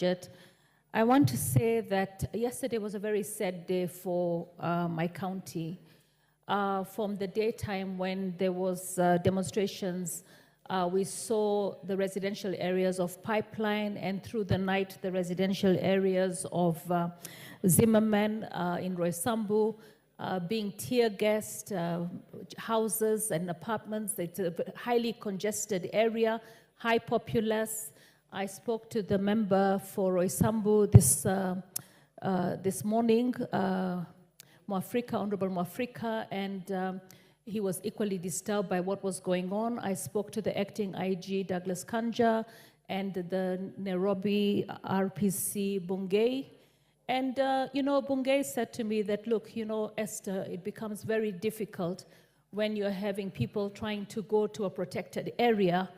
budget, I want to say that yesterday was a very sad day for my county. From the daytime when there was demonstrations, we saw the residential areas of Pipeline, and through the night, the residential areas of Zimmerman in Roysambu being tear-gassed, houses and apartments. It's a highly congested area, high populace. I spoke to the member for Roysambu this morning, Honorable Mwafrika, and he was equally disturbed by what was going on. I spoke to the acting IG, Douglas Kanja, and the Nairobi RPC, Bungei. And, Bungei said to me that, look, Esther, it becomes very difficult when you're having people trying to go to a protected area,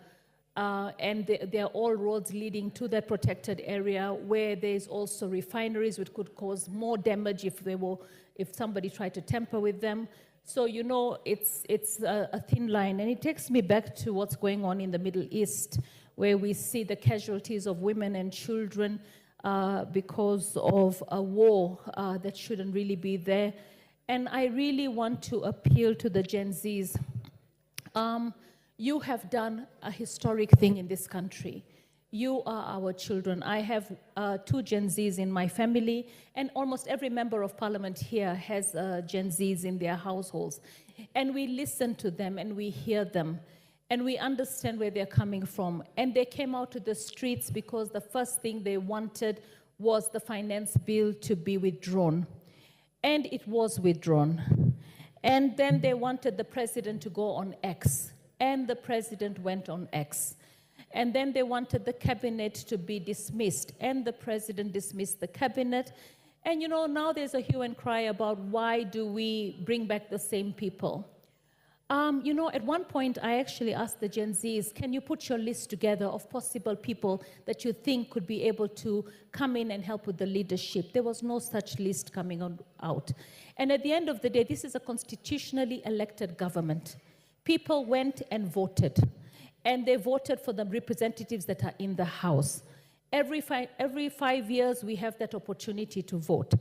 and there are all roads leading to that protected area where there's also refineries which could cause more damage if somebody tried to tamper with them. So, it's a thin line. And it takes me back to what's going on in the Middle East, where we see the casualties of women and children because of a war that shouldn't really be there. And I really want to appeal to the Gen Zs. You have done a historic thing in this country. You are our children. I have 2 Gen Zs in my family, and almost every member of parliament here has Gen Zs in their households. And we listen to them and we hear them, and we understand where they're coming from. And they came out to the streets because the first thing they wanted was the finance bill to be withdrawn. And it was withdrawn. And then they wanted the president to go on X. And the president went on X. And then they wanted the cabinet to be dismissed, and the president dismissed the cabinet. And now there's a hue and cry about why do we bring back the same people. At one point I actually asked the Gen Zs, can you put your list together of possible people that you think could be able to come in and help with the leadership? There was no such list coming out. And at the end of the day, this is a constitutionally elected government. People went and voted. And they voted for the representatives that are in the House. Every 5 years, we have that opportunity to vote.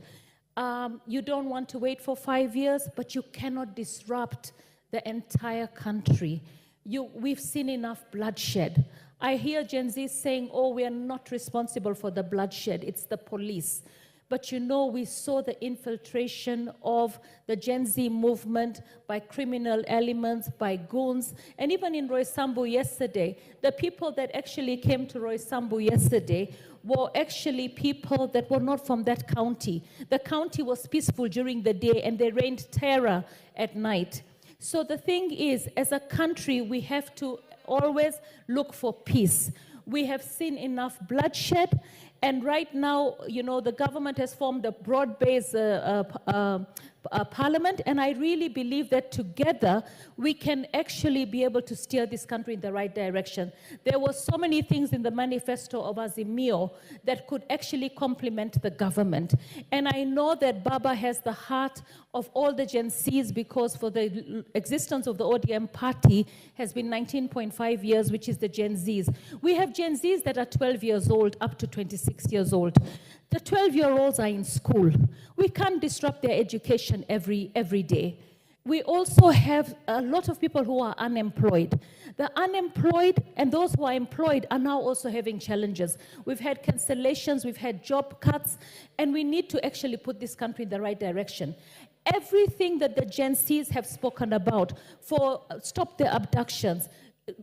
You don't want to wait for 5 years, but you cannot disrupt the entire country. We've seen enough bloodshed. I hear Gen Z saying, oh, we are not responsible for the bloodshed, it's the police. But we saw the infiltration of the Gen Z movement by criminal elements, by goons. And even in Roysambu yesterday, the people that actually came to Roysambu yesterday were actually people that were not from that county. The county was peaceful during the day, and they rained terror at night. So the thing is, as a country, we have to always look for peace. We have seen enough bloodshed. And right now, the government has formed a broad-based parliament, and I really believe that together we can actually be able to steer this country in the right direction. There were so many things in the manifesto of Azimio that could actually complement the government. And I know that Baba has the heart of all the Gen Zs, because for the existence of the ODM party has been 19.5 years, which is the Gen Zs. We have Gen Zs that are 12 years old up to 26 years old. The 12-year-olds are in school. We can't disrupt their education every day. We also have a lot of people who are unemployed. The unemployed and those who are employed are now also having challenges. We've had cancellations, we've had job cuts, and we need to actually put this country in the right direction. Everything that the Gen Zs have spoken about for stop the abductions,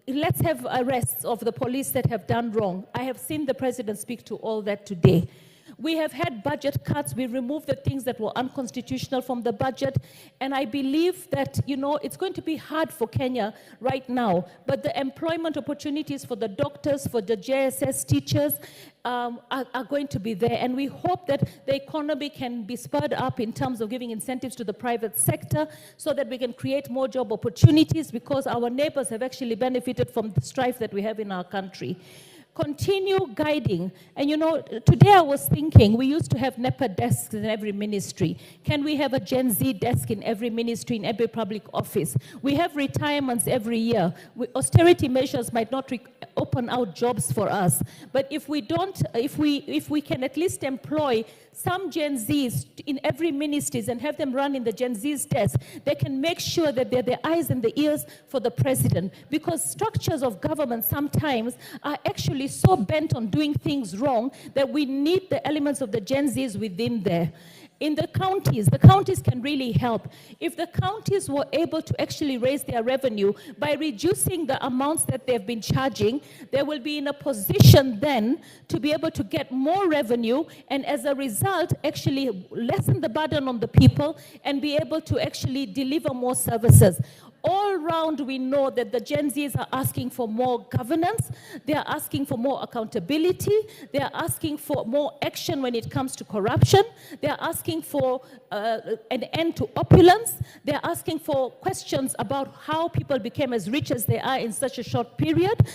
let's have arrests of the police that have done wrong. I have seen the president speak to all that today. We have had budget cuts. We removed the things that were unconstitutional from the budget. And I believe that, it's going to be hard for Kenya right now. But the employment opportunities for the doctors, for the JSS teachers, are going to be there. And we hope that the economy can be spurred up in terms of giving incentives to the private sector so that we can create more job opportunities, because our neighbors have actually benefited from the strife that we have in our country. continue guiding. And you know, today I was thinking, we used to have NEPA desks in every ministry. Can we have a Gen Z desk in every ministry, in every public office? We have retirements every year. Austerity measures might not open out jobs for us, but if we can at least employ some Gen Zs in every ministries and have them run in the Gen Z's desk, they can make sure that they're the eyes and the ears for the president. Because structures of government sometimes are actually so bent on doing things wrong that we need the elements of the Gen Zs within there. In the counties can really help. If the counties were able to actually raise their revenue by reducing the amounts that they've been charging, they will be in a position then to be able to get more revenue, and as a result, actually lessen the burden on the people and be able to actually deliver more services. All round, we know that the Gen Zs are asking for more governance, they are asking for more accountability, they are asking for more action when it comes to corruption, they are asking for an end to opulence, they are asking for questions about how people became as rich as they are in such a short period.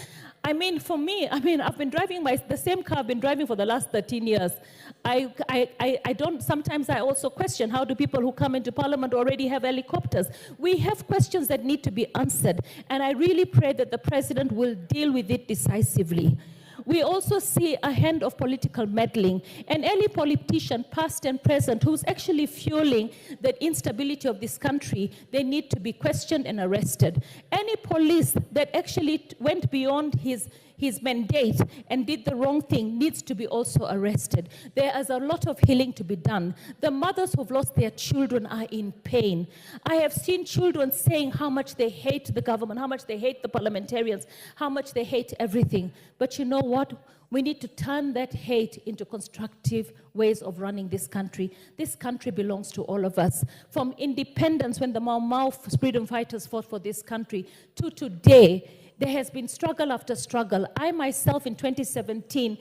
I mean, for me, I've been driving the same car I've been driving for the last 13 years. Sometimes I also question, how do people who come into parliament already have helicopters? We have questions that need to be answered, and I really pray that the president will deal with it decisively. We also see a hand of political meddling. An early politician, past and present, who's actually fueling the instability of this country, they need to be questioned and arrested. Any police that actually went beyond his mandate and did the wrong thing needs to be also arrested. There is a lot of healing to be done. The mothers who've lost their children are in pain. I have seen children saying how much they hate the government, how much they hate the parliamentarians, how much they hate everything. But you know what? We need to turn that hate into constructive ways of running this country. This country belongs to all of us. From independence, when the Mau Mau freedom fighters fought for this country, to today, there has been struggle after struggle. I myself in 2017,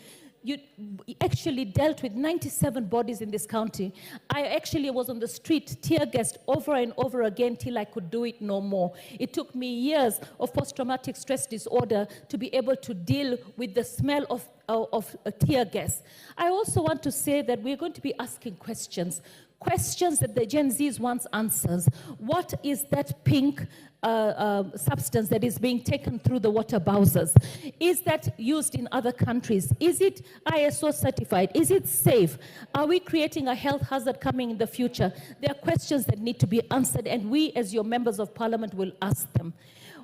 actually dealt with 97 bodies in this county. I actually was on the street, tear gassed over and over again till I could do it no more. It took me years of post-traumatic stress disorder to be able to deal with the smell of tear gas. I also want to say that we're going to be asking questions that the Gen Zs wants answers. What is that pink substance that is being taken through the water bowsers? Is that used in other countries? Is it ISO certified? Is it safe? Are we creating a health hazard coming in the future? There are questions that need to be answered, and we as your members of parliament will ask them.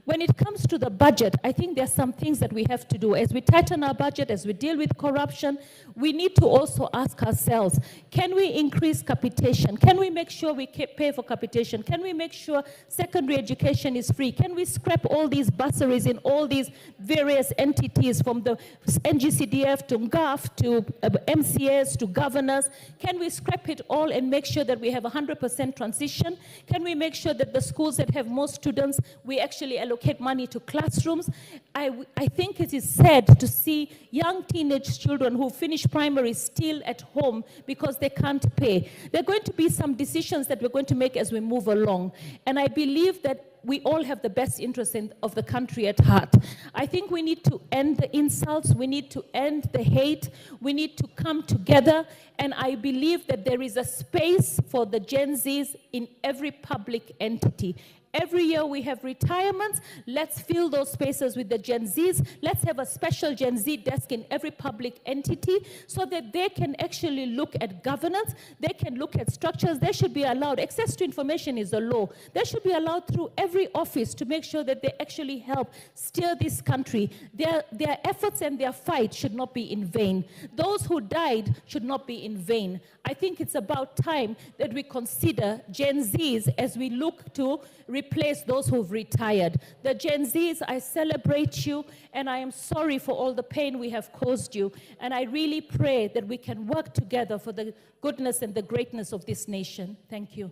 When it comes to the budget, I think there are some things that we have to do. As we tighten our budget, as we deal with corruption, we need to also ask ourselves, can we increase capitation? Can we make sure we pay for capitation? Can we make sure secondary education is free? Can we scrap all these bursaries in all these various entities, from the NGCDF to GAF to MCS to governors? Can we scrap it all and make sure that we have 100% transition? Can we make sure that the schools that have more students, we actually allocate money to classrooms? I think it is sad to see young teenage children who finish primary still at home because they can't pay. There are going to be some decisions that we're going to make as we move along. And I believe that we all have the best interest of the country at heart. I think we need to end the insults. We need to end the hate. We need to come together. And I believe that there is a space for the Gen Zs in every public entity. Every year we have retirements. Let's fill those spaces with the Gen Zs. Let's have a special Gen Z desk in every public entity so that they can actually look at governance. They can look at structures. They should be allowed. Access to information is a law. They should be allowed through every office to make sure that they actually help steer this country. Their efforts and their fight should not be in vain. Those who died should not be in vain. I think it's about time that we consider Gen Zs as we look to replace those who've retired. The Gen Zs, I celebrate you, and I am sorry for all the pain we have caused you. And I really pray that we can work together for the goodness and the greatness of this nation. Thank you.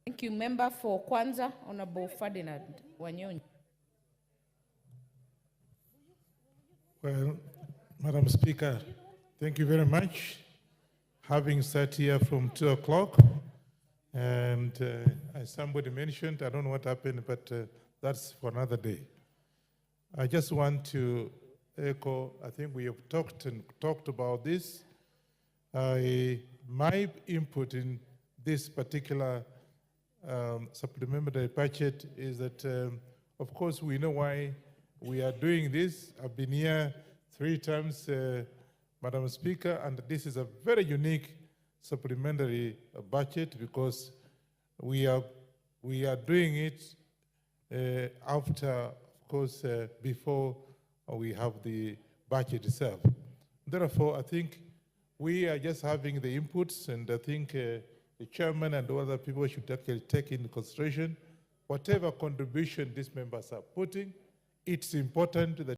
Thank you. Member for Kwanza, Honorable Ferdinand Wanyonyi. Well, Madam Speaker, thank you very much. Having sat here from 2 o'clock, and as somebody mentioned, I don't know what happened, but that's for another day. I just want to echo, I think we have talked about this. My input in this particular supplementary budget is that, of course, we know why we are doing this. I've been here 3 times, Madam Speaker, and this is a very unique supplementary budget because we are doing it after, of course, before we have the budget itself. Therefore, I think we are just having the inputs, and I think the chairman and other people should actually take into consideration whatever contribution these members are putting. It's important that